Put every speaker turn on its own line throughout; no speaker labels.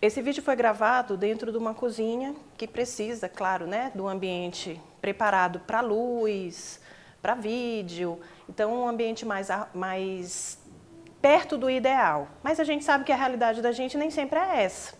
Esse vídeo foi gravado dentro de uma cozinha que precisa, claro, né, do ambiente preparado para luz, para vídeo, então um ambiente mais perto do ideal. Mas a gente sabe que a realidade da gente nem sempre é essa.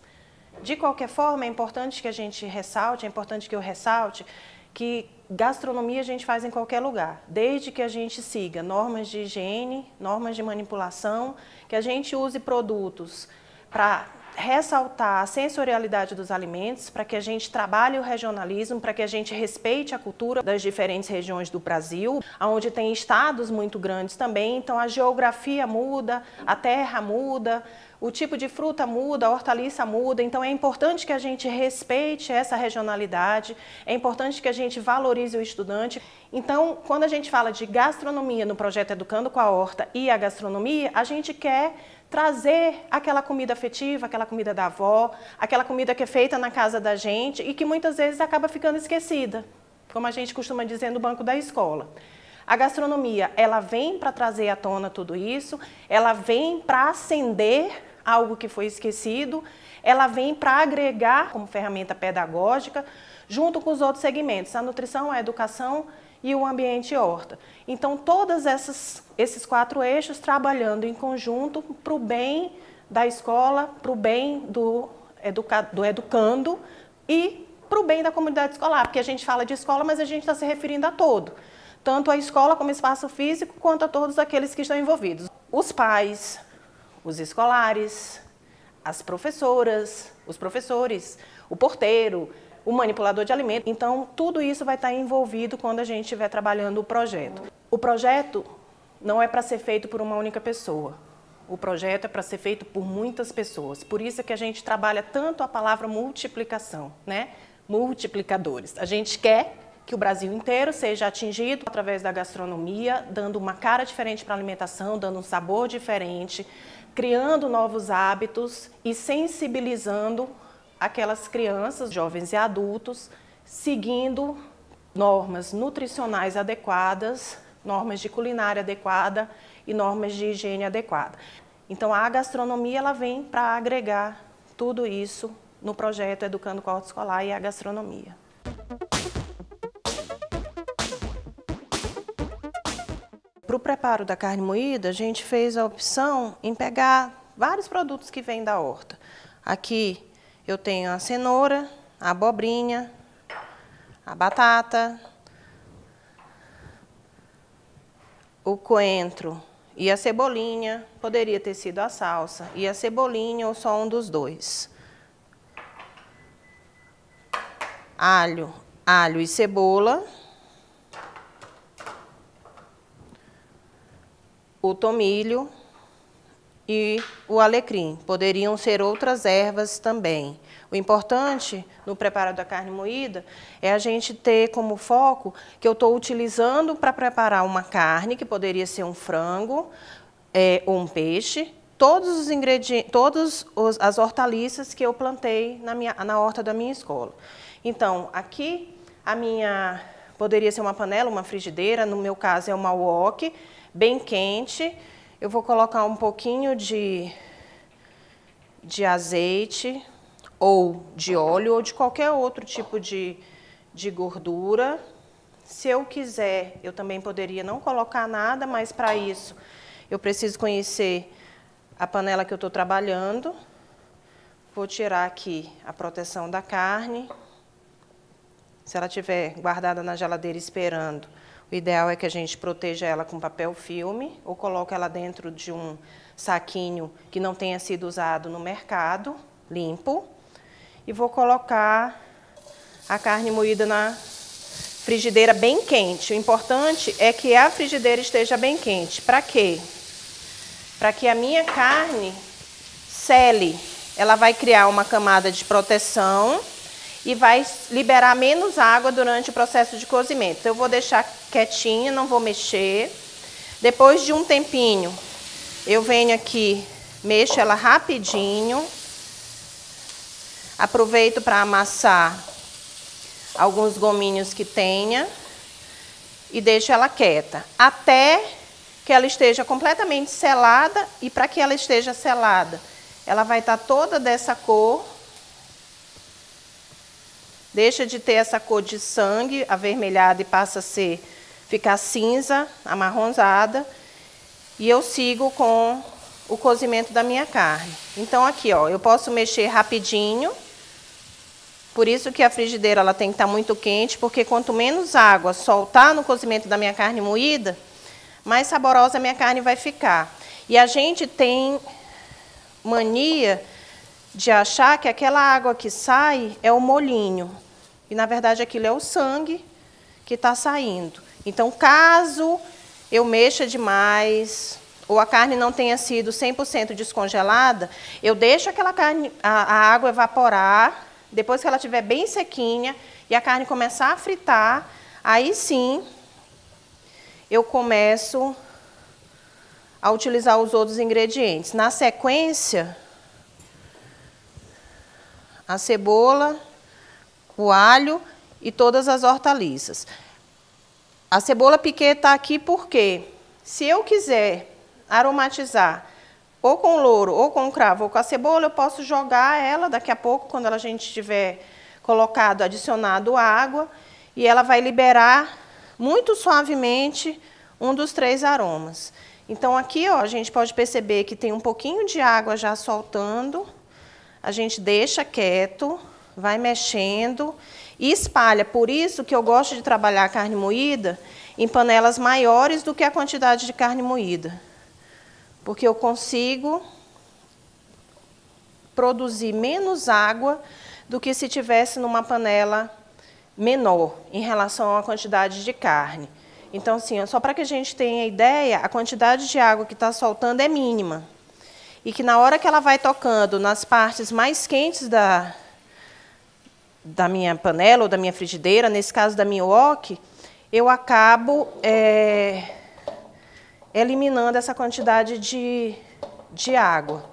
De qualquer forma, é importante que a gente ressalte, é importante que eu ressalte, que gastronomia a gente faz em qualquer lugar, desde que a gente siga normas de higiene, normas de manipulação, que a gente use produtos para ressaltar a sensorialidade dos alimentos, para que a gente trabalhe o regionalismo, para que a gente respeite a cultura das diferentes regiões do Brasil, onde tem estados muito grandes também, então a geografia muda, a terra muda, o tipo de fruta muda, a hortaliça muda, então é importante que a gente respeite essa regionalidade, é importante que a gente valorize o estudante. Então, quando a gente fala de gastronomia no projeto Educando com a Horta e a gastronomia, a gente quer trazer aquela comida afetiva, aquela comida da avó, aquela comida que é feita na casa da gente e que muitas vezes acaba ficando esquecida, como a gente costuma dizer no banco da escola. A gastronomia, ela vem para trazer à tona tudo isso, ela vem para acender algo que foi esquecido, ela vem para agregar como ferramenta pedagógica, junto com os outros segmentos, a nutrição, a educação e o ambiente horta. Então, todos esses 4 eixos trabalhando em conjunto para o bem da escola, para o bem do educando e para o bem da comunidade escolar, porque a gente fala de escola, mas a gente está se referindo a todo. Tanto a escola como espaço físico, quanto a todos aqueles que estão envolvidos. Os pais, os escolares, as professoras, os professores, o porteiro, o manipulador de alimentos. Então, tudo isso vai estar envolvido quando a gente estiver trabalhando o projeto. O projeto não é para ser feito por uma única pessoa. O projeto é para ser feito por muitas pessoas. Por isso é que a gente trabalha tanto a palavra multiplicação, né? Multiplicadores. A gente quer que o Brasil inteiro seja atingido através da gastronomia, dando uma cara diferente para a alimentação, dando um sabor diferente, criando novos hábitos e sensibilizando aquelas crianças, jovens e adultos, seguindo normas nutricionais adequadas, normas de culinária adequada e normas de higiene adequada. Então, a gastronomia ela vem para agregar tudo isso no projeto Educando com a Horta Escolar e a gastronomia. Para o preparo da carne moída, a gente fez a opção em pegar vários produtos que vêm da horta. Aqui eu tenho a cenoura, a abobrinha, a batata, o coentro e a cebolinha. Poderia ter sido a salsa e a cebolinha ou só um dos dois. Alho e cebola. O tomilho e o alecrim. Poderiam ser outras ervas também. O importante no preparo da carne moída é a gente ter como foco que eu estou utilizando para preparar uma carne, que poderia ser um frango ou um peixe, todos os ingredientes, todas as hortaliças que eu plantei na horta da minha escola. Então, aqui poderia ser uma panela, uma frigideira, no meu caso é uma wok, bem quente. Eu vou colocar um pouquinho de azeite, ou de óleo, ou de qualquer outro tipo de gordura. Se eu quiser, eu também poderia não colocar nada, mas para isso eu preciso conhecer a panela que eu estou trabalhando. Vou tirar aqui a proteção da carne. Se ela estiver guardada na geladeira esperando, o ideal é que a gente proteja ela com papel filme ou coloque ela dentro de um saquinho que não tenha sido usado no mercado, limpo. E vou colocar a carne moída na frigideira bem quente. O importante é que a frigideira esteja bem quente. Para quê? Para que a minha carne sele. Ela vai criar uma camada de proteção e vai liberar menos água durante o processo de cozimento. Então, eu vou deixar quietinha, não vou mexer. Depois de um tempinho, eu venho aqui, mexo ela rapidinho. Aproveito para amassar alguns gominhos que tenha e deixo ela quieta, até que ela esteja completamente selada. E para que ela esteja selada, ela vai estar toda dessa cor deixa de ter essa cor de sangue avermelhada e passa a ficar cinza, amarronzada, e eu sigo com o cozimento da minha carne. Então aqui, ó, eu posso mexer rapidinho, por isso que a frigideira ela tem que estar muito quente, porque quanto menos água soltar no cozimento da minha carne moída, mais saborosa a minha carne vai ficar. E a gente tem mania de achar que aquela água que sai é o molinho. E, na verdade, aquilo é o sangue que está saindo. Então, caso eu mexa demais, ou a carne não tenha sido 100% descongelada, eu deixo aquela carne, a água evaporar, depois que ela estiver bem sequinha e a carne começar a fritar, aí sim eu começo a utilizar os outros ingredientes. Na sequência, a cebola, o alho e todas as hortaliças. A cebola piquê está aqui porque, se eu quiser aromatizar ou com louro, ou com cravo, ou com a cebola, eu posso jogar ela daqui a pouco, quando a gente tiver colocado, adicionado água, e ela vai liberar muito suavemente um dos 3 aromas. Então aqui, ó, a gente pode perceber que tem um pouquinho de água já soltando, a gente deixa quieto, vai mexendo e espalha. Por isso que eu gosto de trabalhar a carne moída em panelas maiores do que a quantidade de carne moída. Porque eu consigo produzir menos água do que se tivesse numa panela menor em relação à quantidade de carne. Então, assim, só para que a gente tenha ideia, a quantidade de água que está soltando é mínima. E que na hora que ela vai tocando nas partes mais quentes da minha panela ou da minha frigideira, nesse caso da minha wok, eu acabo eliminando essa quantidade de água.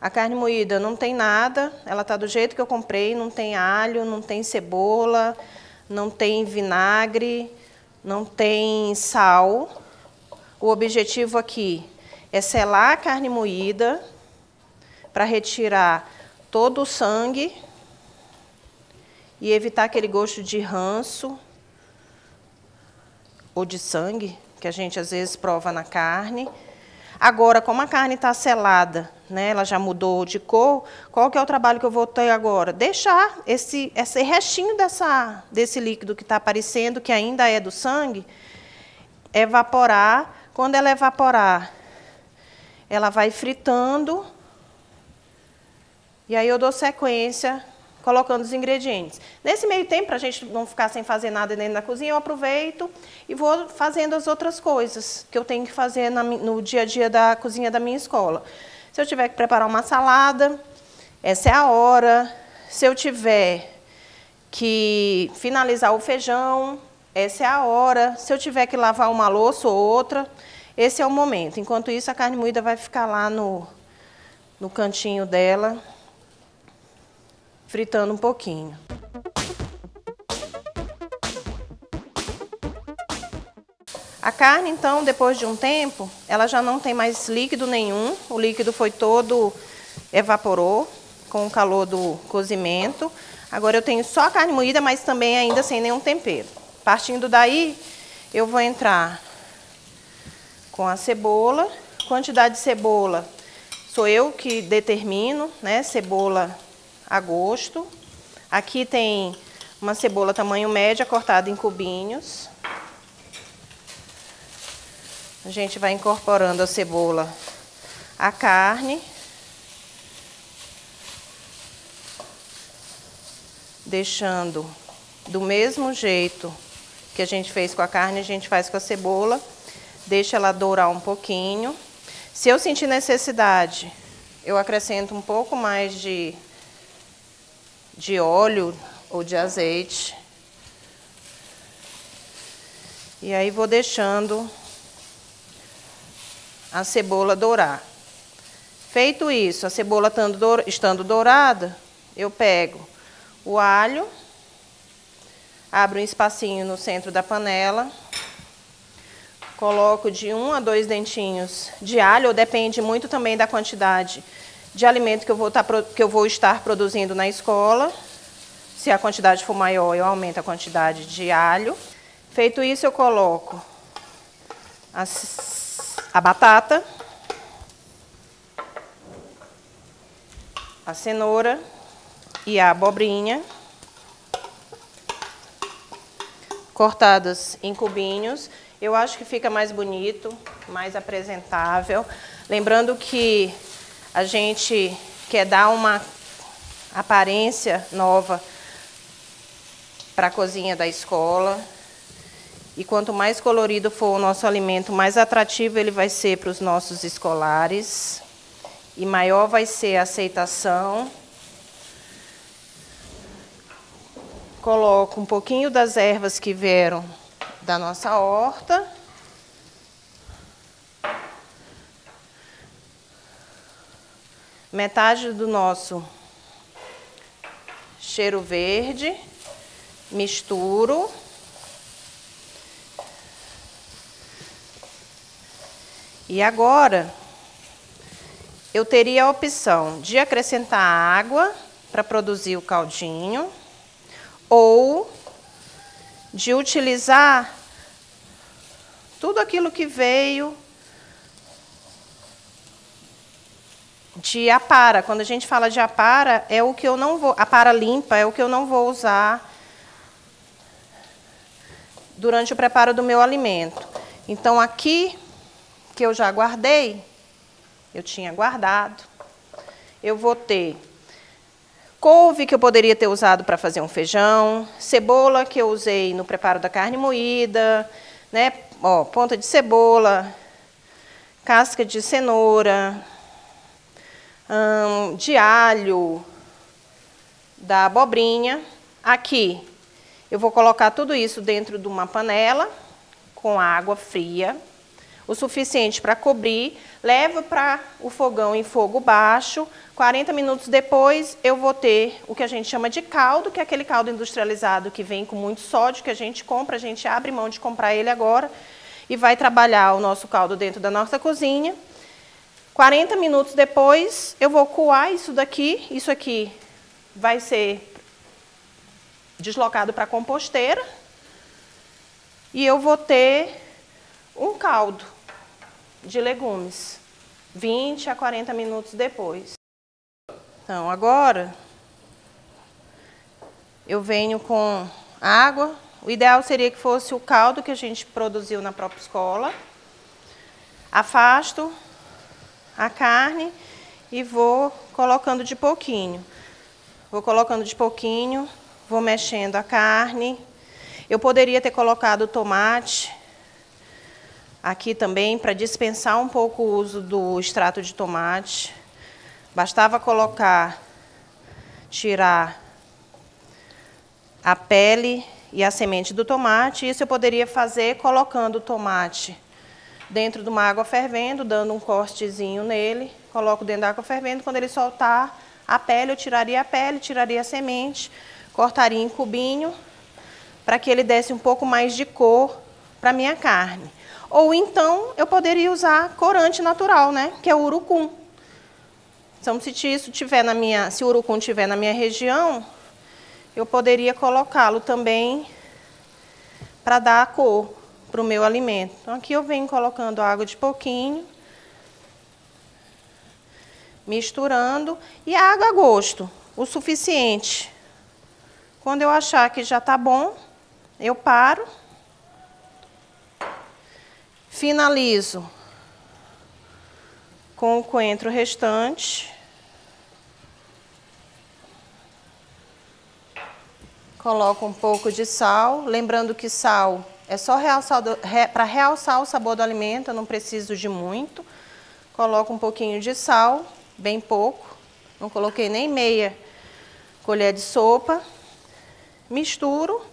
A carne moída não tem nada, ela está do jeito que eu comprei, não tem alho, não tem cebola, não tem vinagre, não tem sal. O objetivo aqui é selar a carne moída para retirar todo o sangue e evitar aquele gosto de ranço ou de sangue que a gente às vezes prova na carne. Agora, como a carne está selada, né, ela já mudou de cor, qual que é o trabalho que eu vou ter agora? Deixar esse restinho desse líquido que está aparecendo, que ainda é do sangue, evaporar. Quando ela evaporar, ela vai fritando, e aí eu dou sequência colocando os ingredientes. Nesse meio tempo, para a gente não ficar sem fazer nada dentro da cozinha, eu aproveito e vou fazendo as outras coisas que eu tenho que fazer no dia a dia da cozinha da minha escola. Se eu tiver que preparar uma salada, essa é a hora. Se eu tiver que finalizar o feijão, essa é a hora. Se eu tiver que lavar uma louça ou outra, esse é o momento. Enquanto isso, a carne moída vai ficar lá no cantinho dela, fritando um pouquinho. A carne, então, depois de um tempo, ela já não tem mais líquido nenhum. O líquido foi todo, evaporou com o calor do cozimento. Agora eu tenho só a carne moída, mas também ainda sem nenhum tempero. Partindo daí, eu vou entrar com a cebola. Quantidade de cebola sou eu que determino, né? Cebola a gosto. Aqui tem uma cebola tamanho média cortada em cubinhos. A gente vai incorporando a cebola à carne, deixando do mesmo jeito que a gente fez com a carne, a gente faz com a cebola, deixa ela dourar um pouquinho. Se eu sentir necessidade, eu acrescento um pouco mais de óleo ou de azeite. E aí vou deixando a cebola dourar. Feito isso, a cebola estando dourada, eu pego o alho, abro um espacinho no centro da panela, coloco de 1 a 2 dentinhos de alho, ou depende muito também da quantidade de alimento que eu vou estar produzindo na escola. Se a quantidade for maior, eu aumento a quantidade de alho. Feito isso, eu coloco a batata, a cenoura e a abobrinha, cortadas em cubinhos. Eu acho que fica mais bonito, mais apresentável. Lembrando que a gente quer dar uma aparência nova para a cozinha da escola. E quanto mais colorido for o nosso alimento, mais atrativo ele vai ser para os nossos escolares. E maior vai ser a aceitação. Coloco um pouquinho das ervas que vieram da nossa horta. Metade do nosso cheiro verde. Misturo. E agora, eu teria a opção de acrescentar água para produzir o caldinho, ou de utilizar tudo aquilo que veio de apara. Quando a gente fala de apara, é o que eu não vou, apara limpa é o que eu não vou usar durante o preparo do meu alimento. Então aqui, que eu já guardei, eu tinha guardado, eu vou ter couve, que eu poderia ter usado para fazer um feijão, cebola, que eu usei no preparo da carne moída, né? Ó, ponta de cebola, casca de cenoura, de alho, da abobrinha. Aqui, eu vou colocar tudo isso dentro de uma panela com água fria, o suficiente para cobrir, levo para o fogão em fogo baixo. 40 minutos depois, eu vou ter o que a gente chama de caldo, que é aquele caldo industrializado que vem com muito sódio, que a gente compra, a gente abre mão de comprar ele agora e vai trabalhar o nosso caldo dentro da nossa cozinha. 40 minutos depois, eu vou coar isso aqui vai ser deslocado para a composteira e eu vou ter um caldo de legumes, 20 a 40 minutos depois. Então, agora, eu venho com água. O ideal seria que fosse o caldo que a gente produziu na própria escola. Afasto a carne e vou colocando de pouquinho. Vou colocando de pouquinho, vou mexendo a carne. Eu poderia ter colocado o tomate aqui também, para dispensar um pouco o uso do extrato de tomate. Bastava tirar a pele e a semente do tomate. Isso eu poderia fazer colocando o tomate dentro de uma água fervendo, dando um cortezinho nele. Coloco dentro da água fervendo. Quando ele soltar a pele, eu tiraria a pele, tiraria a semente, cortaria em cubinho, para que ele desse um pouco mais de cor para a minha carne. Ou então, eu poderia usar corante natural, né? Que é o urucum. Então, se o urucum estiver na minha região, eu poderia colocá-lo também para dar a cor para o meu alimento. Então, aqui eu venho colocando água de pouquinho, misturando, e a água a gosto, o suficiente. Quando eu achar que já está bom, eu paro. Finalizo com o coentro restante. Coloco um pouco de sal, lembrando que sal é só para realçar o sabor do alimento, eu não preciso de muito. Coloco um pouquinho de sal, bem pouco, não coloquei nem meia colher de sopa. Misturo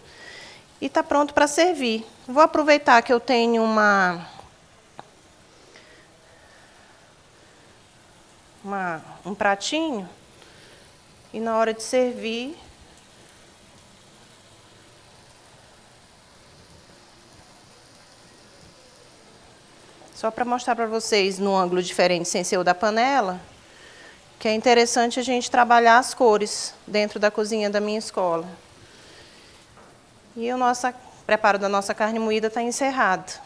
e está pronto para servir. Vou aproveitar que eu tenho um pratinho e na hora de servir, só para mostrar para vocês no ângulo diferente, sem ser o da panela, que é interessante a gente trabalhar as cores dentro da cozinha da minha escola. E o nosso preparo da nossa carne moída está encerrado.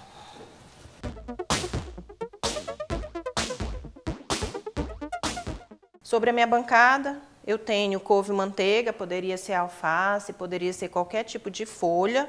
Sobre a minha bancada, eu tenho couve-manteiga, poderia ser alface, poderia ser qualquer tipo de folha.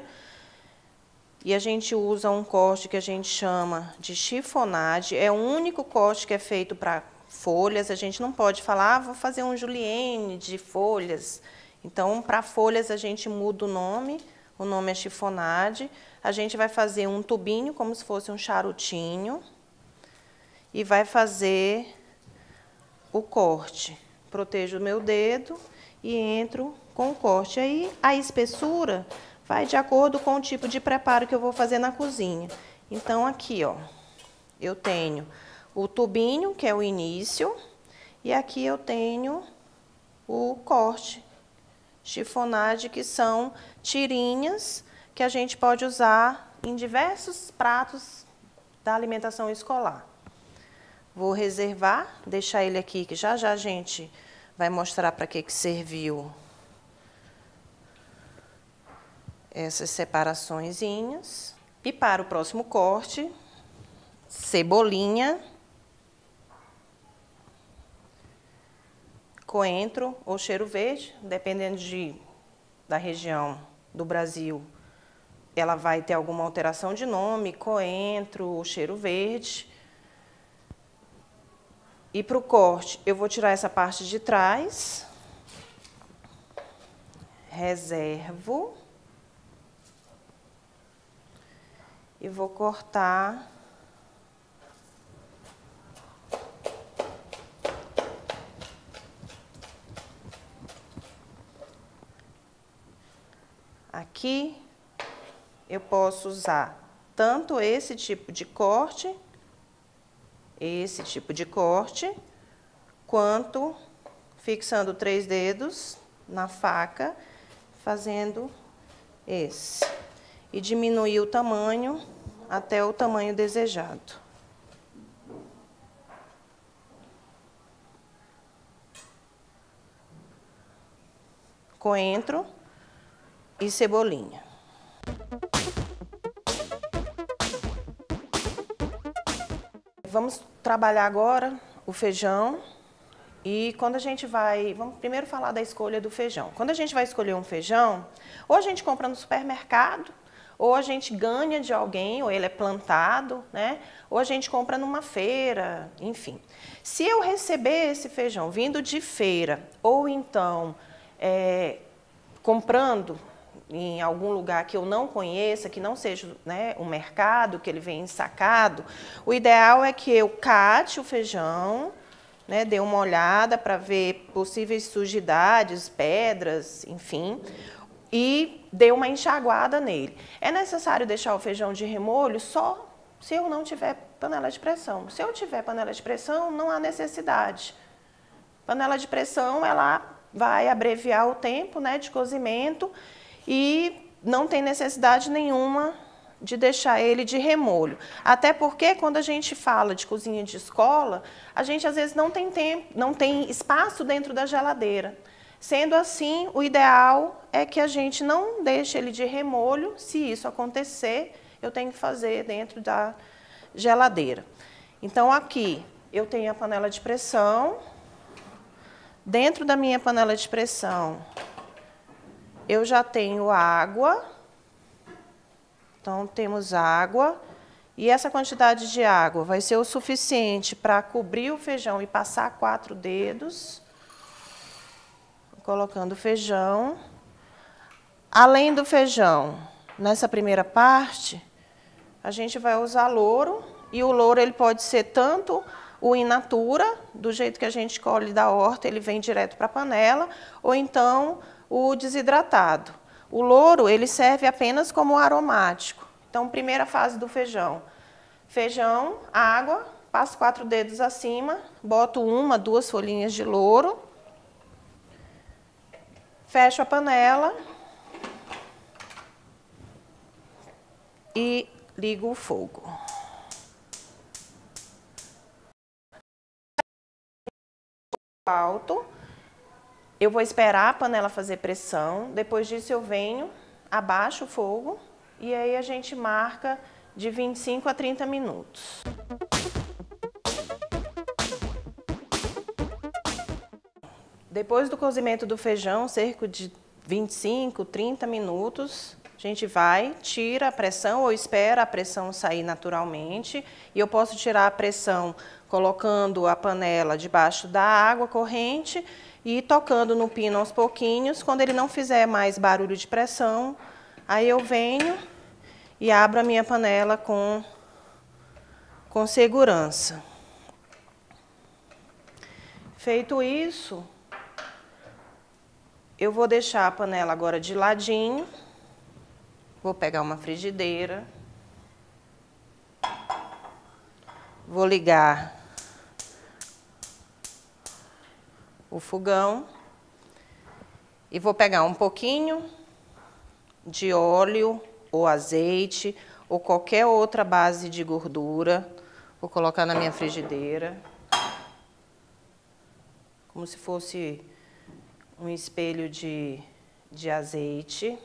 E a gente usa um corte que a gente chama de chiffonade. É o único corte que é feito para folhas. A gente não pode falar, vou fazer um julienne de folhas. Então, para folhas, a gente muda o nome é chiffonade. A gente vai fazer um tubinho, como se fosse um charutinho, e vai fazer o corte. Protejo o meu dedo e entro com o corte. Aí, a espessura vai de acordo com o tipo de preparo que eu vou fazer na cozinha. Então, aqui, ó, eu tenho o tubinho, que é o início, e aqui eu tenho o corte, chiffonade, que são tirinhas que a gente pode usar em diversos pratos da alimentação escolar. Vou reservar, deixar ele aqui, que já já a gente vai mostrar para que serviu essas separaçõezinhas. E para o próximo corte, cebolinha, coentro ou cheiro verde, dependendo da região do Brasil, ela vai ter alguma alteração de nome, coentro ou cheiro verde. E para o corte, eu vou tirar essa parte de trás, reservo e vou cortar aqui. Eu posso usar tanto esse tipo de corte, quanto fixando 3 dedos na faca, fazendo esse. E diminuir o tamanho até o tamanho desejado. Coentro e cebolinha. Vamos trabalhar agora o feijão. E quando a gente vamos primeiro falar da escolha do feijão. Quando a gente vai escolher um feijão, ou a gente compra no supermercado, ou a gente ganha de alguém, ou ele é plantado, né? Ou a gente compra numa feira, enfim. Se eu receber esse feijão vindo de feira, ou então comprando em algum lugar que eu não conheça, que não seja, né, um mercado, que ele venha ensacado, o ideal é que eu cate o feijão, né, dê uma olhada para ver possíveis sujidades, pedras, enfim, e dê uma enxaguada nele. É necessário deixar o feijão de remolho só se eu não tiver panela de pressão. Se eu tiver panela de pressão, não há necessidade. Panela de pressão, ela vai abreviar o tempo, né, de cozimento e não tem necessidade nenhuma de deixar ele de remolho. Até porque quando a gente fala de cozinha de escola, a gente às vezes não tem tempo, não tem espaço dentro da geladeira. Sendo assim, o ideal é que a gente não deixe ele de remolho. Se isso acontecer, eu tenho que fazer dentro da geladeira. Então aqui eu tenho a panela de pressão. Dentro da minha panela de pressão, eu já tenho água. Então, temos água. E essa quantidade de água vai ser o suficiente para cobrir o feijão e passar 4 dedos. Colocando o feijão. Além do feijão, nessa primeira parte, a gente vai usar louro. E o louro ele pode ser tanto o in natura, do jeito que a gente colhe da horta, ele vem direto para a panela, ou então o desidratado. O louro ele serve apenas como aromático. Então, primeira fase do feijão. Feijão, água, passo 4 dedos acima, boto 1, 2 folhinhas de louro, fecho a panela e ligo o fogo. alto. Eu vou esperar a panela fazer pressão. Depois disso eu venho, abaixo o fogo e aí a gente marca de 25 a 30 minutos. Depois do cozimento do feijão, cerca de 25, 30 minutos, a gente vai, tira a pressão ou espera a pressão sair naturalmente. E eu posso tirar a pressão colocando a panela debaixo da água corrente e tocando no pino aos pouquinhos. Quando ele não fizer mais barulho de pressão, aí eu venho e abro a minha panela com segurança. Feito isso, eu vou deixar a panela agora de ladinho. Vou pegar uma frigideira. Vou ligar o fogão. E vou pegar um pouquinho de óleo ou azeite ou qualquer outra base de gordura. Vou colocar na minha frigideira. Como se fosse um espelho de azeite.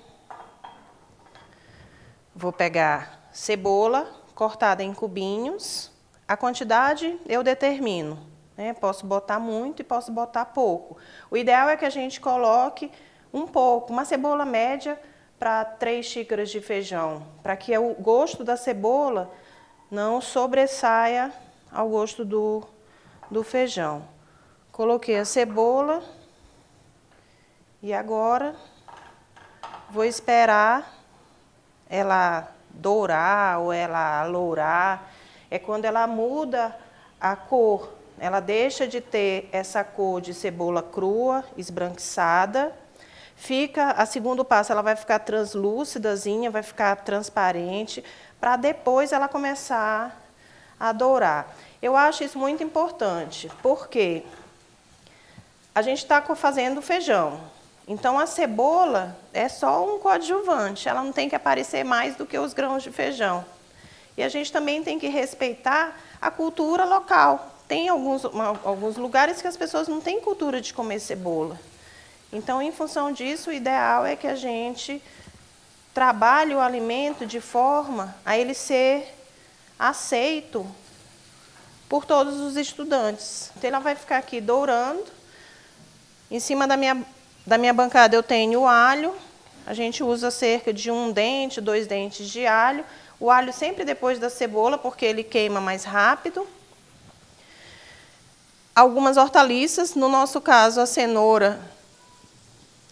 Vou pegar cebola cortada em cubinhos. A quantidade eu determino, né? Posso botar muito e posso botar pouco. O ideal é que a gente coloque um pouco, uma cebola média para 3 xícaras de feijão, para que o gosto da cebola não sobressaia ao gosto do feijão. Coloquei a cebola. E agora vou esperar ela dourar ou ela alourar. É quando ela muda a cor. Ela deixa de ter essa cor de cebola crua, esbranquiçada. A segundo passo, ela vai ficar translúcidazinha, vai ficar transparente, para depois ela começar a dourar. Eu acho isso muito importante, porque a gente está fazendo feijão. Então, a cebola é só um coadjuvante, ela não tem que aparecer mais do que os grãos de feijão. E a gente também tem que respeitar a cultura local. Tem alguns lugares que as pessoas não têm cultura de comer cebola. Então, em função disso, o ideal é que a gente trabalhe o alimento de forma a ele ser aceito por todos os estudantes. Então, ela vai ficar aqui dourando. Em cima da minha bancada eu tenho o alho. A gente usa cerca de 1 dente, 2 dentes de alho. O alho sempre depois da cebola, porque ele queima mais rápido. Algumas hortaliças, no nosso caso a cenoura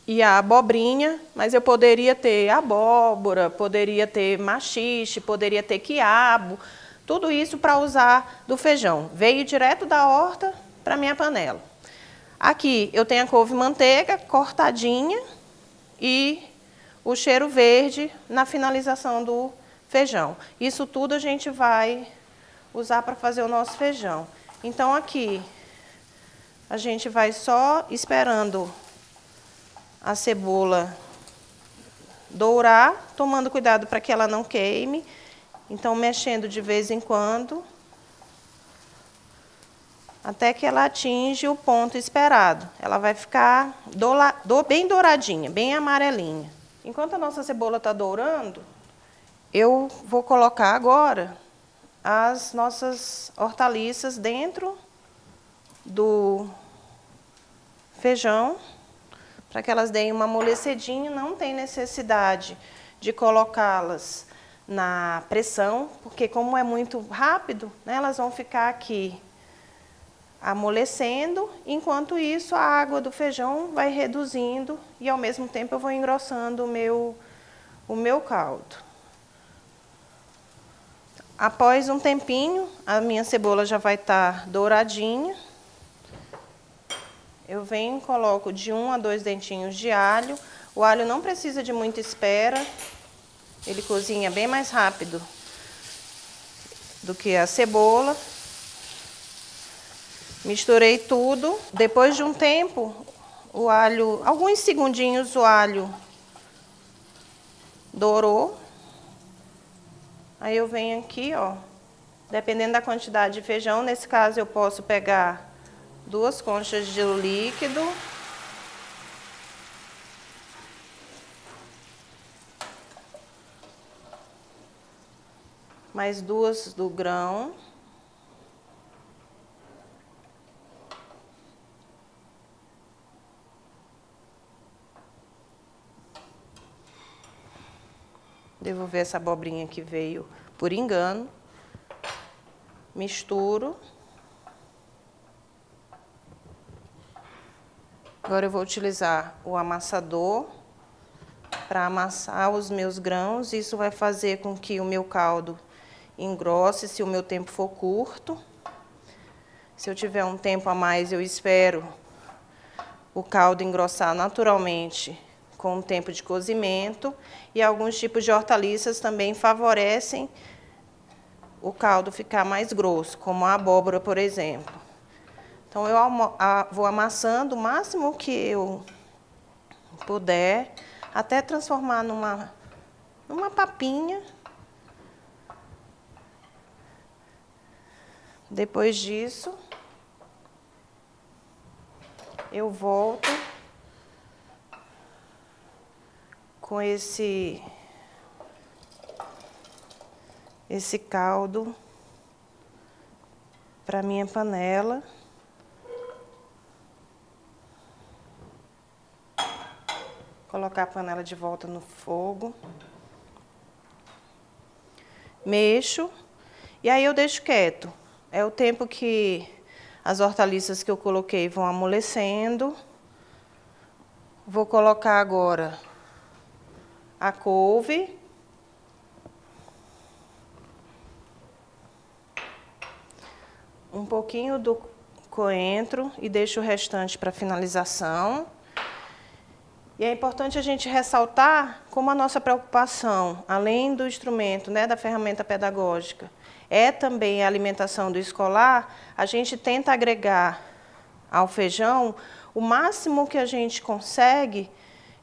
e a abobrinha, mas eu poderia ter abóbora, poderia ter maxixe, poderia ter quiabo, tudo isso para usar do feijão. Veio direto da horta para a minha panela. Aqui eu tenho a couve-manteiga cortadinha e o cheiro verde na finalização do feijão. Isso tudo a gente vai usar para fazer o nosso feijão. Então aqui a gente vai só esperando a cebola dourar, tomando cuidado para que ela não queime. Então mexendo de vez em quando, até que ela atinge o ponto esperado. Ela vai ficar bem douradinha, bem amarelinha. Enquanto a nossa cebola está dourando, eu vou colocar agora as nossas hortaliças dentro do feijão, para que elas deem uma amolecedinha. Não tem necessidade de colocá-las na pressão, porque como é muito rápido, né, elas vão ficar aqui amolecendo. Enquanto isso, a água do feijão vai reduzindo e ao mesmo tempo eu vou engrossando o meu caldo. Após um tempinho, a minha cebola já vai estar douradinha. Eu venho e coloco de 1 a 2 dentinhos de alho. O alho não precisa de muita espera, ele cozinha bem mais rápido do que a cebola. Misturei tudo. Depois de um tempo, o alho, alguns segundinhos, o alho dourou. Aí eu venho aqui, ó, dependendo da quantidade de feijão, nesse caso eu posso pegar 2 conchas de líquido. Mais 2 do grão. Devolver essa abobrinha que veio por engano. Misturo. Agora eu vou utilizar o amassador para amassar os meus grãos. Isso vai fazer com que o meu caldo engrosse se o meu tempo for curto. Se eu tiver um tempo a mais, eu espero o caldo engrossar naturalmente com o tempo de cozimento. E alguns tipos de hortaliças também favorecem o caldo ficar mais grosso, como a abóbora, por exemplo. Então, eu vou amassando o máximo que eu puder, até transformar numa papinha. Depois disso, eu volto com esse caldo para minha panela. Colocar a panela de volta no fogo. Mexo e aí eu deixo quieto. É o tempo que as hortaliças que eu coloquei vão amolecendo. Vou colocar agora a couve. Um pouquinho do coentro e deixo o restante para finalização. E é importante a gente ressaltar como a nossa preocupação, além do instrumento, né, da ferramenta pedagógica, é também a alimentação do escolar, a gente tenta agregar ao feijão o máximo que a gente consegue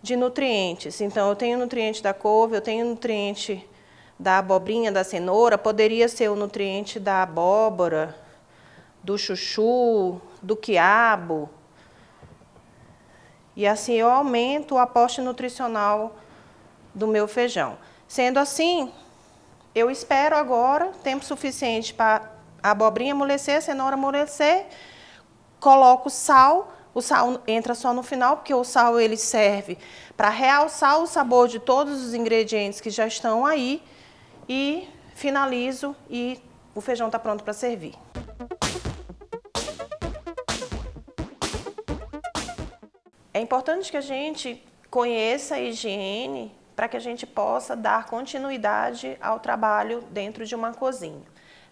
de nutrientes. Então, eu tenho nutriente da couve, eu tenho nutriente da abobrinha, da cenoura, poderia ser o nutriente da abóbora, do chuchu, do quiabo. E assim eu aumento o aporte nutricional do meu feijão. Sendo assim, eu espero agora tempo suficiente para a abobrinha amolecer, a cenoura amolecer, coloco sal. O sal entra só no final, porque o sal ele serve para realçar o sabor de todos os ingredientes que já estão aí. E finalizo e o feijão está pronto para servir. É importante que a gente conheça a higiene para que a gente possa dar continuidade ao trabalho dentro de uma cozinha.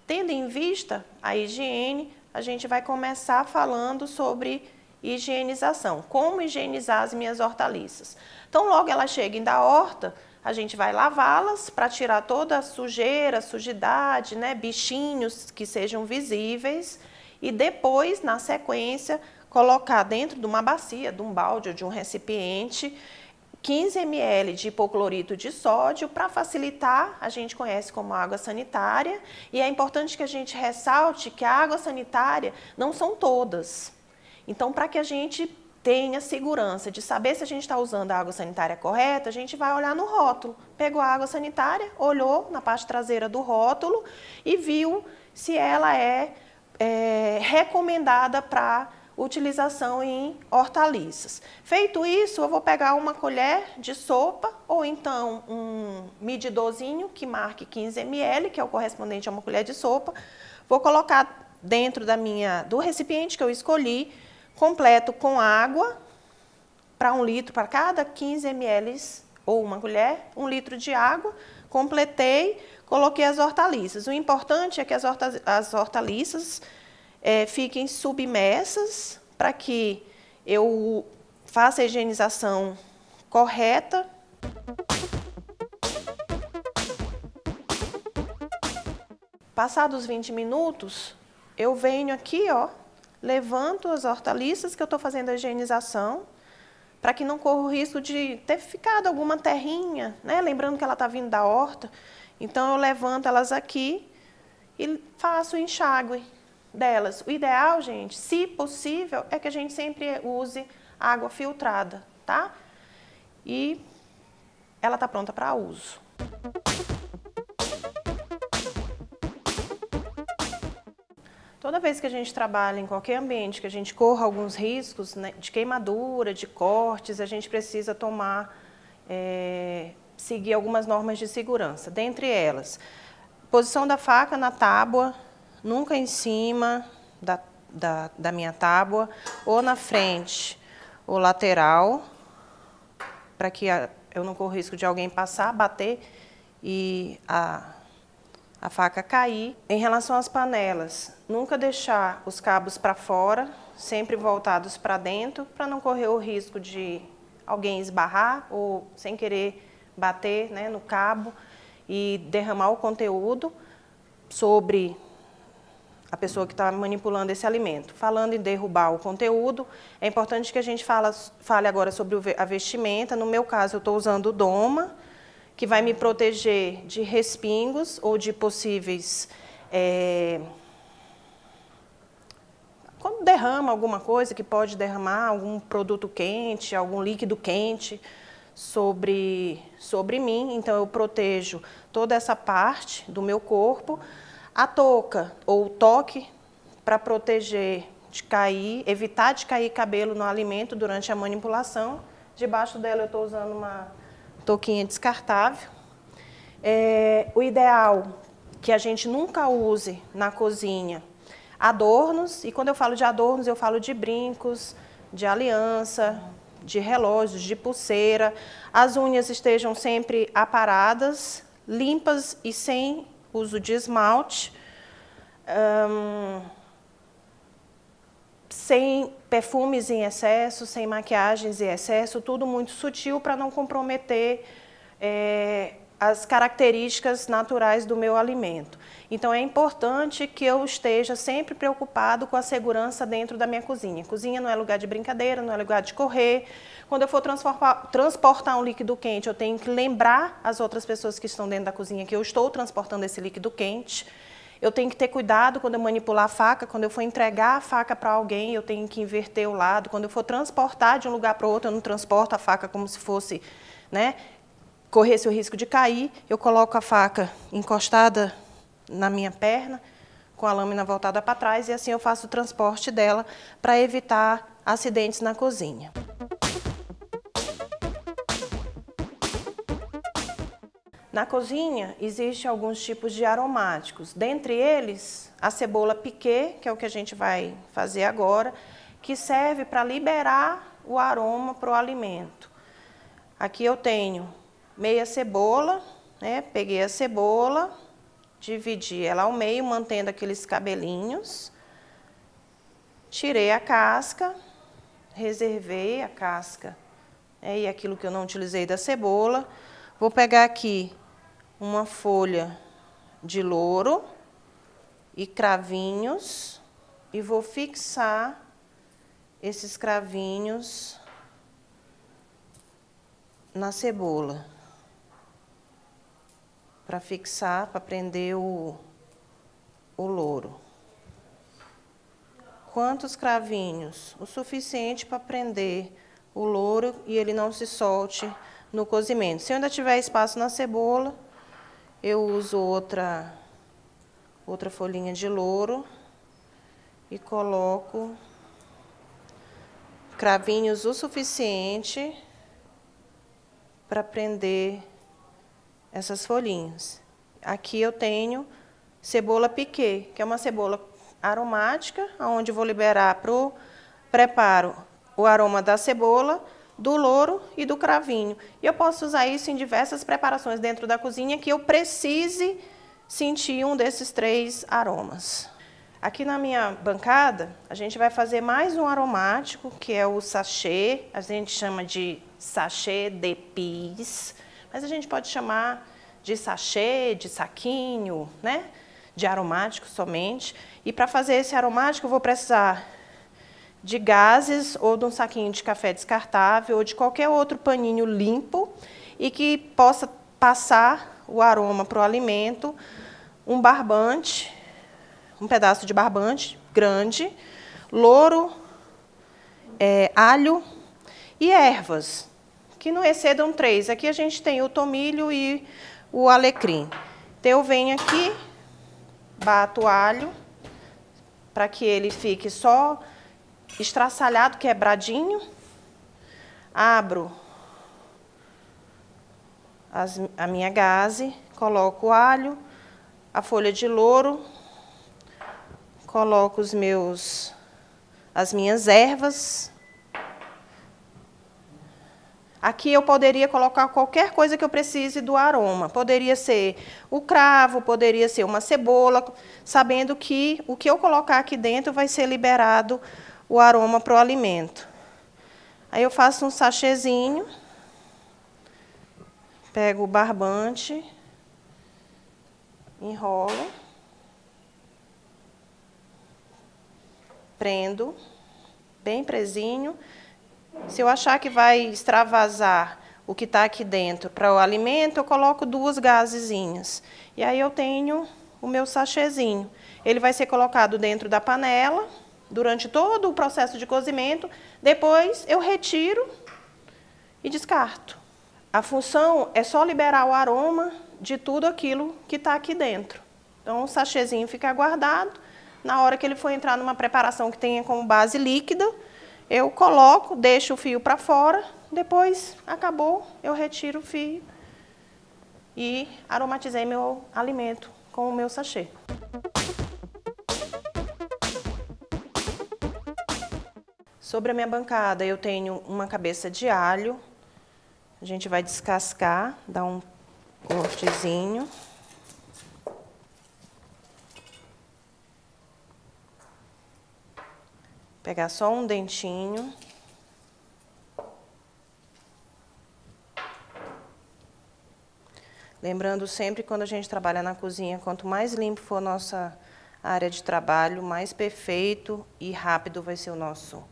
Tendo em vista a higiene, a gente vai começar falando sobre higienização, como higienizar as minhas hortaliças. Então, logo elas cheguem da horta, a gente vai lavá-las para tirar toda a sujeira, sujidade, né, bichinhos que sejam visíveis e depois, na sequência, colocar dentro de uma bacia, de um balde ou de um recipiente, 15 ml de hipoclorito de sódio para facilitar, a gente conhece como água sanitária, e é importante que a gente ressalte que a água sanitária não são todas. Então, para que a gente tenha segurança de saber se a gente está usando a água sanitária correta, a gente vai olhar no rótulo. Pegou a água sanitária, olhou na parte traseira do rótulo e viu se ela é recomendada para utilização em hortaliças. Feito isso, eu vou pegar uma colher de sopa ou então um medidorzinho que marque 15 ml, que é o correspondente a uma colher de sopa. Vou colocar dentro do recipiente que eu escolhi, completo com água, para 1 litro, para cada 15 ml ou uma colher, 1 litro de água. Completei, coloquei as hortaliças. O importante é que as hortaliças fiquem submersas para que eu faça a higienização correta. Passados 20 minutos, eu venho aqui, ó, levanto as hortaliças que eu estou fazendo a higienização, para que não corra o risco de ter ficado alguma terrinha, né? Lembrando que ela está vindo da horta. Então, eu levanto elas aqui e faço o enxágue. delas. O ideal, gente, se possível, é que a gente sempre use água filtrada, tá? E ela está pronta para uso. Toda vez que a gente trabalha em qualquer ambiente, que a gente corra alguns riscos, né, de queimadura, de cortes, a gente precisa seguir algumas normas de segurança. Dentre elas, posição da faca na tábua, nunca em cima da minha tábua, ou na frente ou lateral, para que eu não corra o risco de alguém passar, bater e a faca cair. Em relação às panelas, nunca deixar os cabos para fora, sempre voltados para dentro, para não correr o risco de alguém esbarrar ou sem querer bater, né, no cabo e derramar o conteúdo sobre a pessoa que está manipulando esse alimento. Falando em derrubar o conteúdo, é importante que a gente fale agora sobre a vestimenta. No meu caso, eu estou usando o Doma, que vai me proteger de respingos ou de possíveis... quando derrama alguma coisa, que pode derramar algum produto quente, algum líquido quente sobre mim, então eu protejo toda essa parte do meu corpo. A touca ou o toque para proteger de cair, evitar de cair cabelo no alimento durante a manipulação. Debaixo dela eu estou usando uma touquinha descartável. O ideal é que a gente nunca use na cozinha adornos, e quando eu falo de adornos eu falo de brincos, de aliança, de relógios, de pulseira. As unhas estejam sempre aparadas, limpas e sem uso de esmalte, sem perfumes em excesso, sem maquiagens em excesso, tudo muito sutil para não comprometer as características naturais do meu alimento. Então é importante que eu esteja sempre preocupado com a segurança dentro da minha cozinha. Cozinha não é lugar de brincadeira, não é lugar de correr. Quando eu for transportar um líquido quente, eu tenho que lembrar as outras pessoas que estão dentro da cozinha que eu estou transportando esse líquido quente. Eu tenho que ter cuidado quando eu manipular a faca, quando eu for entregar a faca para alguém, eu tenho que inverter o lado. Quando eu for transportar de um lugar para o outro, eu não transporto a faca como se fosse, né, corresse o risco de cair. Eu coloco a faca encostada na minha perna, com a lâmina voltada para trás, e assim eu faço o transporte dela para evitar acidentes na cozinha. Na cozinha, existem alguns tipos de aromáticos. Dentre eles, a cebola piquê, que é o que a gente vai fazer agora, que serve para liberar o aroma para o alimento. Aqui eu tenho meia cebola, né? Peguei a cebola, dividi ela ao meio, mantendo aqueles cabelinhos. Tirei a casca, reservei a casca, né, e aquilo que eu não utilizei da cebola. Vou pegar aqui uma folha de louro e cravinhos e vou fixar esses cravinhos na cebola, para fixar, para prender o louro. Quantos cravinhos? O suficiente para prender o louro e ele não se solte no cozimento. Se eu ainda tiver espaço na cebola, eu uso outra folhinha de louro e coloco cravinhos o suficiente para prender essas folhinhas. Aqui eu tenho cebola piquê, que é uma cebola aromática, onde vou liberar para o preparo o aroma da cebola, do louro e do cravinho. E eu posso usar isso em diversas preparações dentro da cozinha que eu precise sentir um desses três aromas. Aqui na minha bancada, a gente vai fazer mais um aromático, que é o sachê. A gente chama de sachê de pis, mas a gente pode chamar de sachê, de saquinho, né? De aromático somente. E para fazer esse aromático, eu vou precisar de gases ou de um saquinho de café descartável ou de qualquer outro paninho limpo e que possa passar o aroma para o alimento, um barbante, um pedaço de barbante, grande, louro, alho e ervas, que não excedam 3. Aqui a gente tem o tomilho e o alecrim. Então, eu venho aqui, bato o alho, para que ele fique só estraçalhado, quebradinho. Abro a minha gaze, coloco o alho, a folha de louro, coloco as minhas ervas. Aqui eu poderia colocar qualquer coisa que eu precise do aroma. Poderia ser o cravo, poderia ser uma cebola, sabendo que o que eu colocar aqui dentro vai ser liberado o aroma para o alimento. Aí eu faço um sachêzinho, pego o barbante, enrolo, prendo bem presinho. Se eu achar que vai extravasar o que está aqui dentro para o alimento, eu coloco 2 gazezinhas. E aí eu tenho o meu sachêzinho. Ele vai ser colocado dentro da panela durante todo o processo de cozimento. Depois eu retiro e descarto. A função é só liberar o aroma de tudo aquilo que está aqui dentro. Então o sachêzinho fica guardado. Na hora que ele for entrar numa preparação que tenha como base líquida, eu coloco, deixo o fio para fora, depois acabou, eu retiro o fio e aromatizei meu alimento com o meu sachê. Sobre a minha bancada, eu tenho uma cabeça de alho. A gente vai descascar, dar um cortezinho. Pegar só um dentinho. Lembrando sempre, quando a gente trabalha na cozinha, quanto mais limpo for a nossa área de trabalho, mais perfeito e rápido vai ser o nosso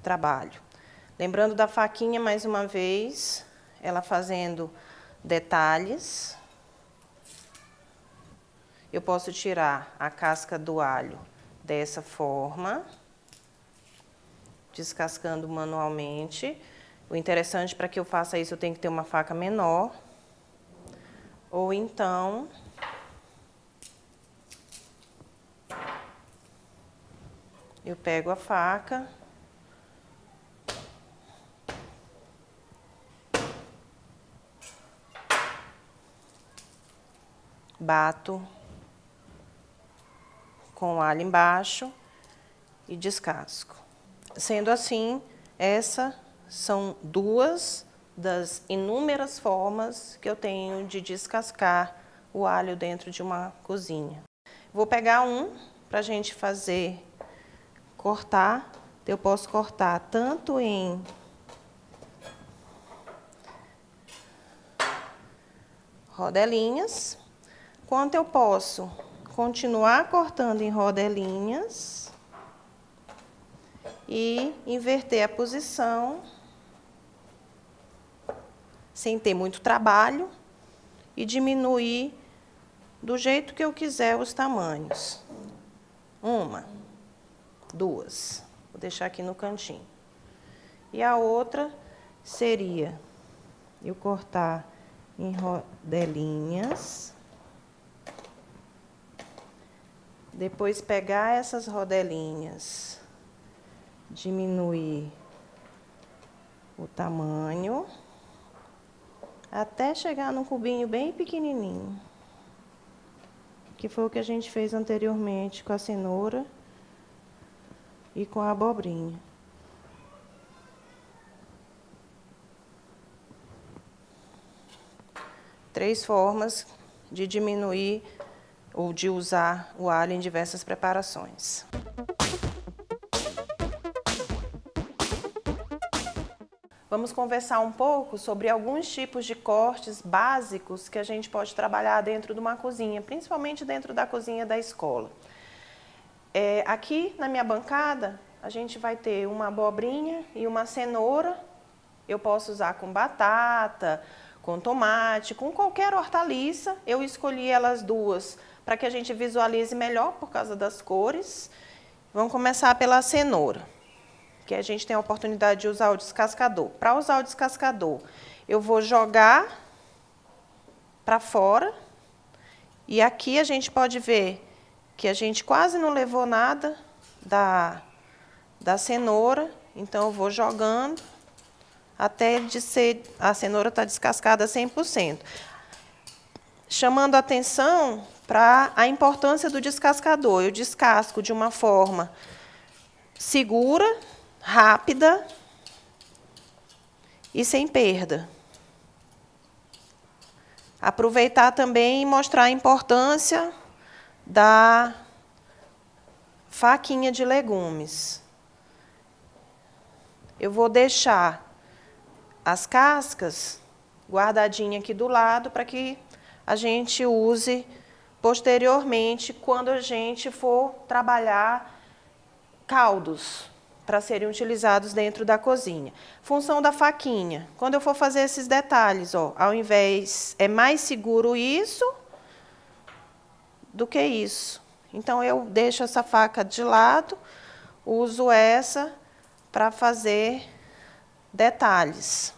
trabalho. Lembrando da faquinha, mais uma vez, ela fazendo detalhes. Eu posso tirar a casca do alho dessa forma, descascando manualmente. O interessante, para que eu faça isso, eu tenho que ter uma faca menor. Ou então, eu pego a faca, bato com o alho embaixo e descasco. Sendo assim, essas são 2 das inúmeras formas que eu tenho de descascar o alho dentro de uma cozinha. Vou pegar um para a gente cortar. Eu posso cortar tanto em rodelinhas, quanto eu posso continuar cortando em rodelinhas e inverter a posição sem ter muito trabalho e diminuir do jeito que eu quiser os tamanhos. 1, 2, vou deixar aqui no cantinho. E a outra seria eu cortar em rodelinhas, depois pegar essas rodelinhas, diminuir o tamanho, até chegar num cubinho bem pequenininho, que foi o que a gente fez anteriormente com a cenoura e com a abobrinha. Três formas de diminuir ou de usar o alho em diversas preparações. Vamos conversar um pouco sobre alguns tipos de cortes básicos que a gente pode trabalhar dentro de uma cozinha, principalmente dentro da cozinha da escola. Aqui na minha bancada, a gente vai ter uma abobrinha e uma cenoura. Eu posso usar com batata, com tomate, com qualquer hortaliça. Eu escolhi elas duas para que a gente visualize melhor por causa das cores. Vamos começar pela cenoura, que a gente tem a oportunidade de usar o descascador. Para usar o descascador, eu vou jogar para fora. E aqui a gente pode ver que a gente quase não levou nada da cenoura. Então, eu vou jogando até a cenoura estar descascada 100%. Chamando a atenção para a importância do descascador. Eu descasco de uma forma segura, rápida e sem perda. Aproveitar também e mostrar a importância da faquinha de legumes. Eu vou deixar as cascas guardadinhas aqui do lado para que a gente use posteriormente quando a gente for trabalhar caldos para serem utilizados dentro da cozinha. Função da faquinha. Quando eu for fazer esses detalhes, ó, ao invés, é mais seguro isso do que isso. Então, eu deixo essa faca de lado, uso essa para fazer detalhes.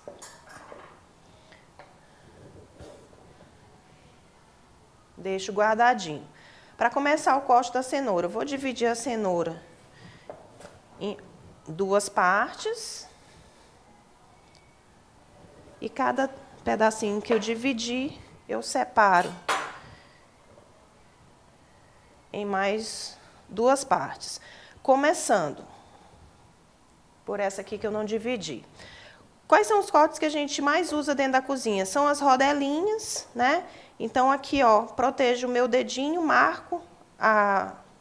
Deixo guardadinho. Para começar o corte da cenoura, eu vou dividir a cenoura em duas partes. E cada pedacinho que eu dividir, eu separo em mais duas partes. Começando por essa aqui que eu não dividi. Quais são os cortes que a gente mais usa dentro da cozinha? São as rodelinhas, né? Então, aqui, ó, protejo o meu dedinho, marco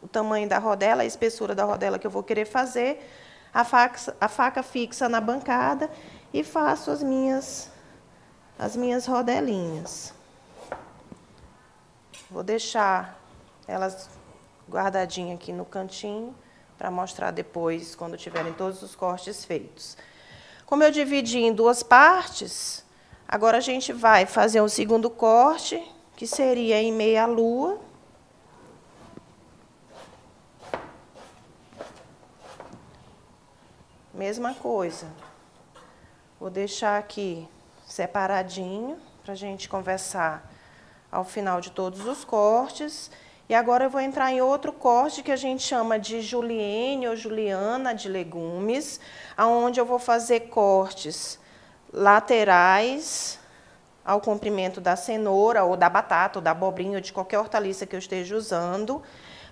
o tamanho da rodela, a espessura da rodela que eu vou querer fazer, a faca fixa na bancada e faço as minhas rodelinhas. Vou deixar elas guardadinhas aqui no cantinho, para mostrar depois, quando tiverem todos os cortes feitos. Como eu dividi em duas partes, agora a gente vai fazer um segundo corte, que seria em meia lua. Mesma coisa. Vou deixar aqui separadinho, para a gente conversar ao final de todos os cortes. E agora eu vou entrar em outro corte que a gente chama de julienne ou juliana de legumes, onde eu vou fazer cortes laterais ao comprimento da cenoura, ou da batata, ou da abobrinha, ou de qualquer hortaliça que eu esteja usando.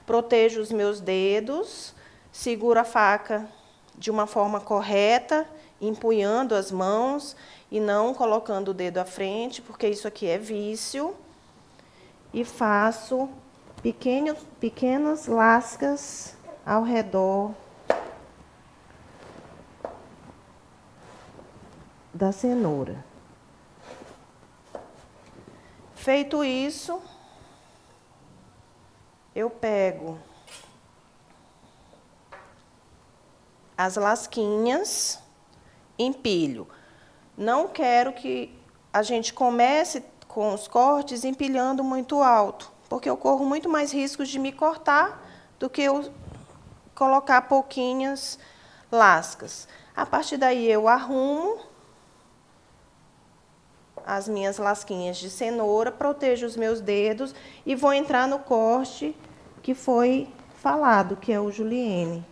Protejo os meus dedos, seguro a faca de uma forma correta, empunhando as mãos e não colocando o dedo à frente, porque isso aqui é vício. E faço pequenas lascas ao redor da cenoura. Feito isso, eu pego as lasquinhas, empilho. Não quero que a gente comece com os cortes empilhando muito alto, porque eu corro muito mais riscos de me cortar do que eu colocar pouquinhas lascas. A partir daí, eu arrumo as minhas lasquinhas de cenoura, protejo os meus dedos e vou entrar no corte que foi falado, que é o julienne.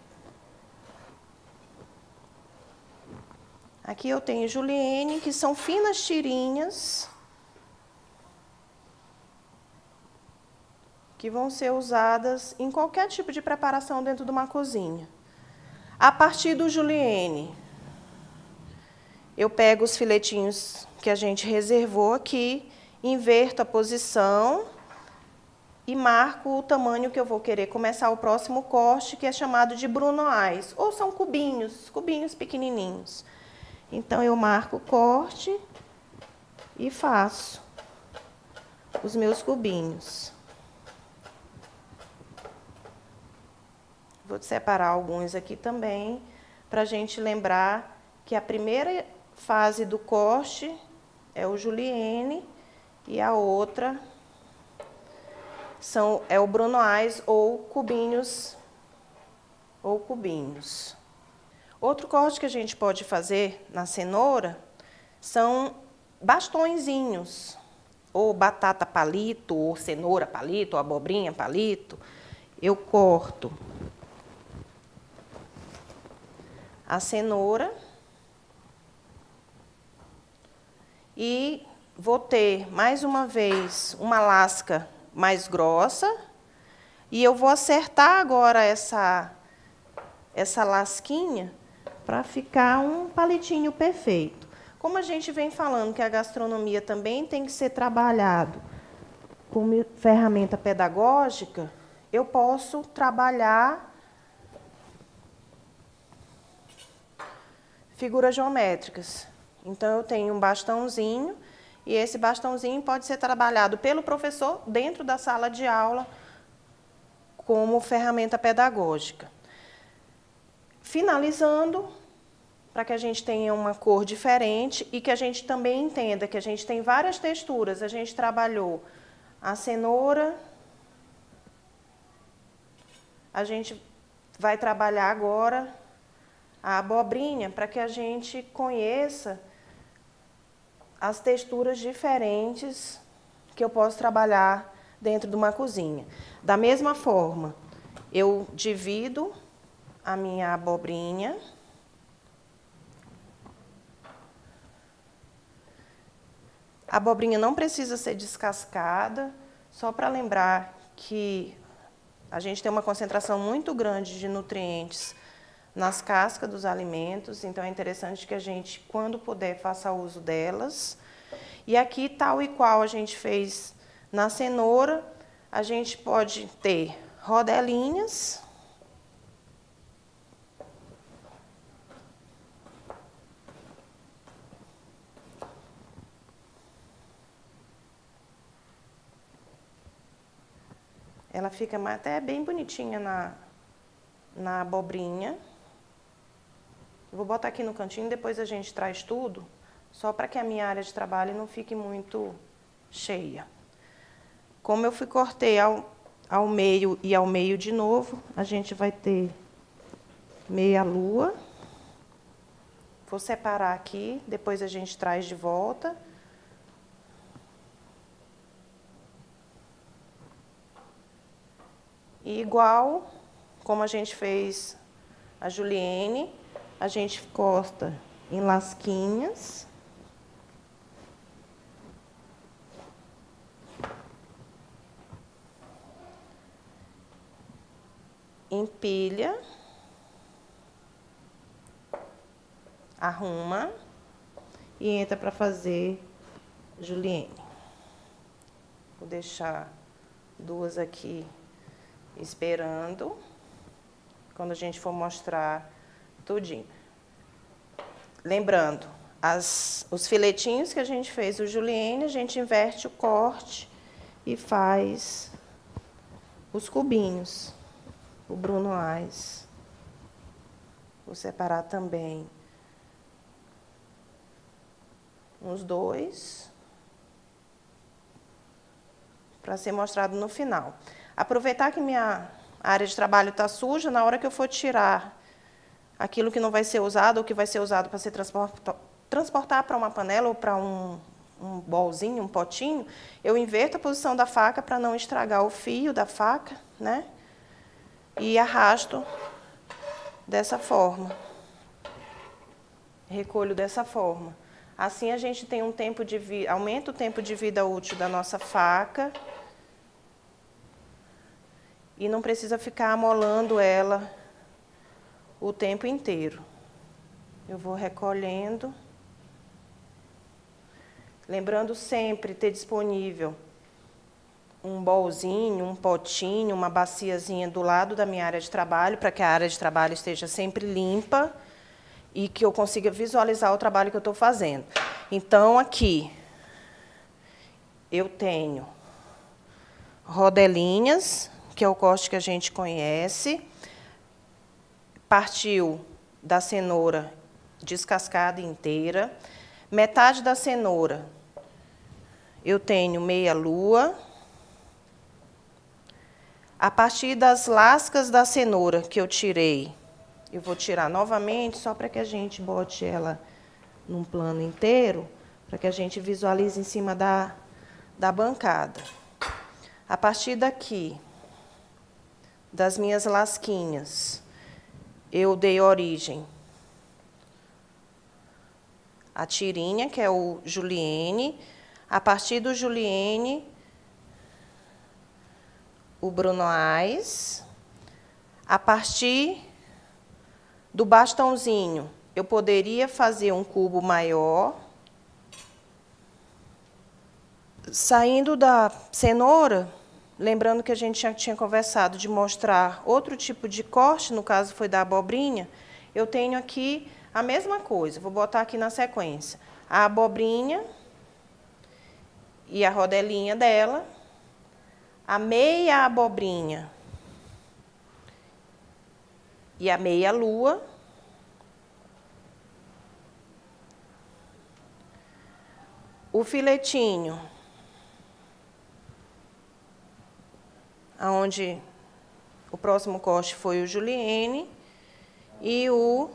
Aqui eu tenho julienne, que são finas tirinhas, que vão ser usadas em qualquer tipo de preparação dentro de uma cozinha. A partir do julienne, eu pego os filetinhos que a gente reservou aqui, inverto a posição e marco o tamanho que eu vou querer começar o próximo corte, que é chamado de brunoise, ou são cubinhos pequenininhos. Então, eu marco o corte e faço os meus cubinhos. Vou separar alguns aqui também, para a gente lembrar que a primeira fase do corte é o julienne e a outra é o brunoise, ou cubinhos ou cubinhos. Outro corte que a gente pode fazer na cenoura são bastõezinhos, ou batata palito, ou cenoura palito, ou abobrinha palito. Eu corto a cenoura e vou ter, mais uma vez, uma lasca mais grossa. E eu vou acertar agora essa lasquinha para ficar um palitinho perfeito. Como a gente vem falando que a gastronomia também tem que ser trabalhado como ferramenta pedagógica, eu posso trabalhar figuras geométricas. Então, eu tenho um bastãozinho, e esse bastãozinho pode ser trabalhado pelo professor dentro da sala de aula como ferramenta pedagógica. Finalizando, para que a gente tenha uma cor diferente e que a gente também entenda que a gente tem várias texturas. A gente trabalhou a cenoura, a gente vai trabalhar agora a abobrinha, para que a gente conheça as texturas diferentes que eu posso trabalhar dentro de uma cozinha. Da mesma forma, eu divido a minha abobrinha. A abobrinha não precisa ser descascada, só para lembrar que a gente tem uma concentração muito grande de nutrientes nas cascas dos alimentos, então é interessante que a gente, quando puder, faça uso delas. E aqui, tal e qual a gente fez na cenoura, a gente pode ter rodelinhas. Ela fica até bem bonitinha na abobrinha. Vou botar aqui no cantinho, depois a gente traz tudo, só para que a minha área de trabalho não fique muito cheia. Como eu cortei ao meio e ao meio de novo, a gente vai ter meia lua. Vou separar aqui, depois a gente traz de volta. E igual como a gente fez a julienne, a gente corta em lasquinhas. Empilha. Arruma. E entra para fazer julienne. Vou deixar duas aqui esperando, quando a gente for mostrar tudinho. Lembrando, os filetinhos que a gente fez o julienne, a gente inverte o corte e faz os cubinhos. O brunoise. Vou separar também uns dois, para ser mostrado no final. Aproveitar que minha área de trabalho está suja, na hora que eu for tirar aquilo que não vai ser usado ou que vai ser usado para ser transportar para uma panela ou para um bolzinho, um potinho, eu inverto a posição da faca para não estragar o fio da faca, né? E arrasto dessa forma. Recolho dessa forma. Assim a gente tem um tempo de vida, aumenta o tempo de vida útil da nossa faca. E não precisa ficar amolando ela o tempo inteiro. Eu vou recolhendo. Lembrando sempre ter disponível um bolzinho, um potinho, uma baciazinha do lado da minha área de trabalho, para que a área de trabalho esteja sempre limpa e que eu consiga visualizar o trabalho que eu estou fazendo. Então, aqui, eu tenho rodelinhas, que é o corte que a gente conhece. Partiu da cenoura descascada inteira. Metade da cenoura, eu tenho meia lua. A partir das lascas da cenoura que eu tirei, eu vou tirar novamente, só para que a gente bote ela num plano inteiro, para que a gente visualize em cima da bancada. A partir daqui, das minhas lasquinhas, eu dei origem à tirinha, que é o julienne. A partir do julienne, o brunoise. A partir do bastãozinho, eu poderia fazer um cubo maior. Saindo da cenoura, lembrando que a gente já tinha conversado de mostrar outro tipo de corte, no caso foi da abobrinha, eu tenho aqui a mesma coisa, vou botar aqui na sequência. A abobrinha e a rodelinha dela, a meia abobrinha e a meia lua, o filetinho, onde o próximo corte foi o julienne, e o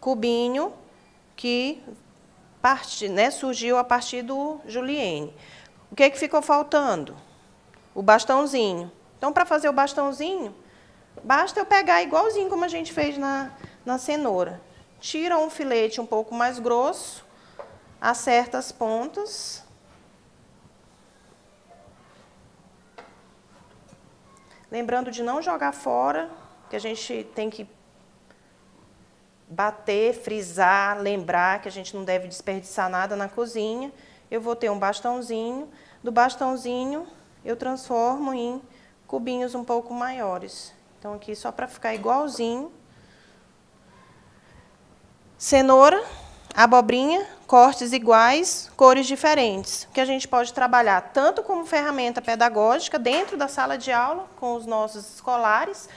cubinho que surgiu a partir do julienne. O que ficou faltando? O bastãozinho. Então, para fazer o bastãozinho, basta eu pegar igualzinho como a gente fez na cenoura. Tira um filete um pouco mais grosso, acerta as pontas. Lembrando de não jogar fora, que a gente tem que bater, frisar, lembrar que a gente não deve desperdiçar nada na cozinha. Eu vou ter um bastãozinho. Do bastãozinho, eu transformo em cubinhos um pouco maiores. Então, aqui só para ficar igualzinho. Cenoura, abobrinha, cortes iguais, cores diferentes, que a gente pode trabalhar tanto como ferramenta pedagógica dentro da sala de aula com os nossos escolares,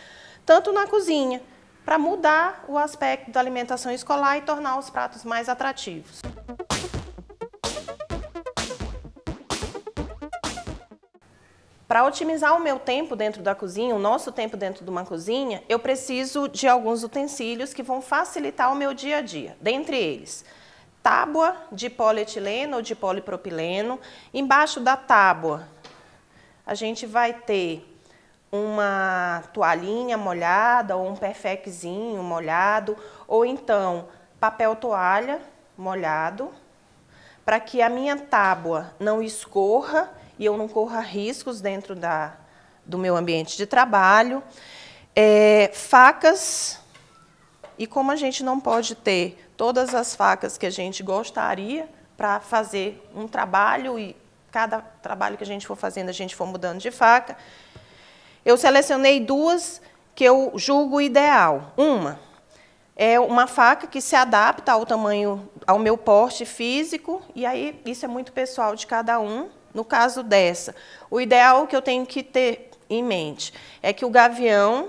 tanto na cozinha, para mudar o aspecto da alimentação escolar e tornar os pratos mais atrativos. Para otimizar o meu tempo dentro da cozinha, o nosso tempo dentro de uma cozinha, eu preciso de alguns utensílios que vão facilitar o meu dia a dia. Dentre eles, tábua de polietileno ou de polipropileno. Embaixo da tábua, a gente vai ter uma toalhinha molhada ou um perfeczinho molhado, ou então papel toalha molhado, para que a minha tábua não escorra e eu não corra riscos dentro do meu ambiente de trabalho. Facas, e como a gente não pode ter todas as facas que a gente gostaria para fazer um trabalho, e cada trabalho que a gente for fazendo, a gente for mudando de faca, eu selecionei duas que eu julgo ideal. Uma é uma faca que se adapta ao tamanho, ao meu porte físico, e aí isso é muito pessoal de cada um. No caso dessa, o ideal que eu tenho que ter em mente é que o gavião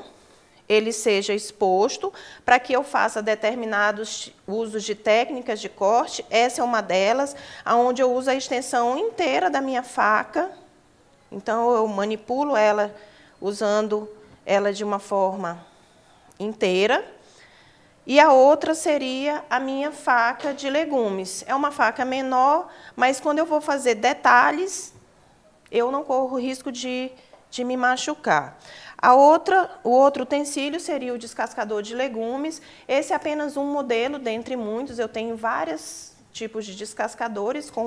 ele seja exposto para que eu faça determinados usos de técnicas de corte. Essa é uma delas, onde eu uso a extensão inteira da minha faca. Então, eu manipulo ela usando ela de uma forma inteira. E a outra seria a minha faca de legumes. É uma faca menor, mas quando eu vou fazer detalhes, eu não corro risco de me machucar. O outro utensílio seria o descascador de legumes. Esse é apenas um modelo dentre muitos. Eu tenho vários tipos de descascadores com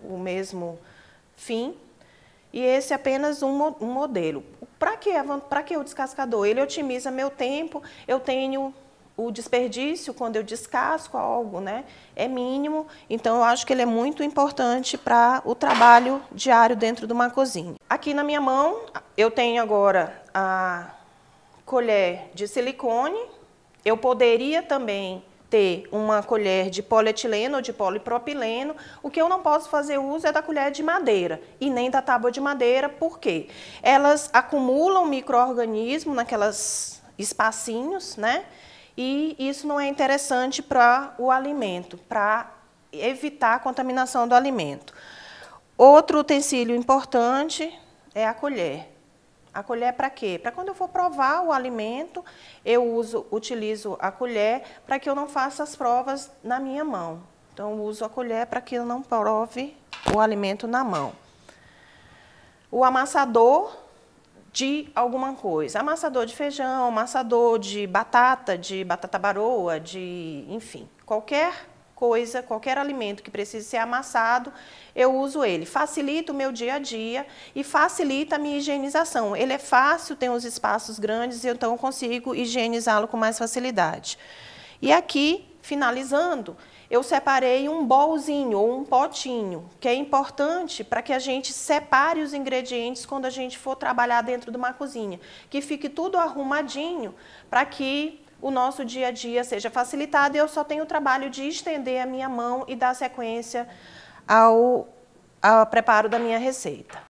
o mesmo fim. E esse é apenas um modelo. Para que o descascador? Ele otimiza meu tempo. Eu tenho o desperdício, quando eu descasco algo, né, é mínimo. Então, eu acho que ele é muito importante para o trabalho diário dentro de uma cozinha. Aqui na minha mão, eu tenho agora a colher de silicone. Eu poderia também ter uma colher de polietileno ou de polipropileno. O que eu não posso fazer uso é da colher de madeira e nem da tábua de madeira, porque elas acumulam micro-organismos naqueles espacinhos, né? E isso não é interessante para o alimento, para evitar a contaminação do alimento. Outro utensílio importante é a colher. A colher para quê? Para quando eu for provar o alimento, eu utilizo a colher para que eu não faça as provas na minha mão. Então, eu uso a colher para que eu não prove o alimento na mão. O amassador de alguma coisa. Amassador de feijão, amassador de batata baroa, enfim, qualquer coisa, qualquer alimento que precise ser amassado, eu uso ele. Facilita o meu dia a dia e facilita a minha higienização. Ele é fácil, tem os espaços grandes, então eu consigo higienizá-lo com mais facilidade. E aqui, finalizando, eu separei um bolzinho ou um potinho, que é importante para que a gente separe os ingredientes quando a gente for trabalhar dentro de uma cozinha, que fique tudo arrumadinho para que o nosso dia a dia seja facilitado e eu só tenho o trabalho de estender a minha mão e dar sequência ao preparo da minha receita.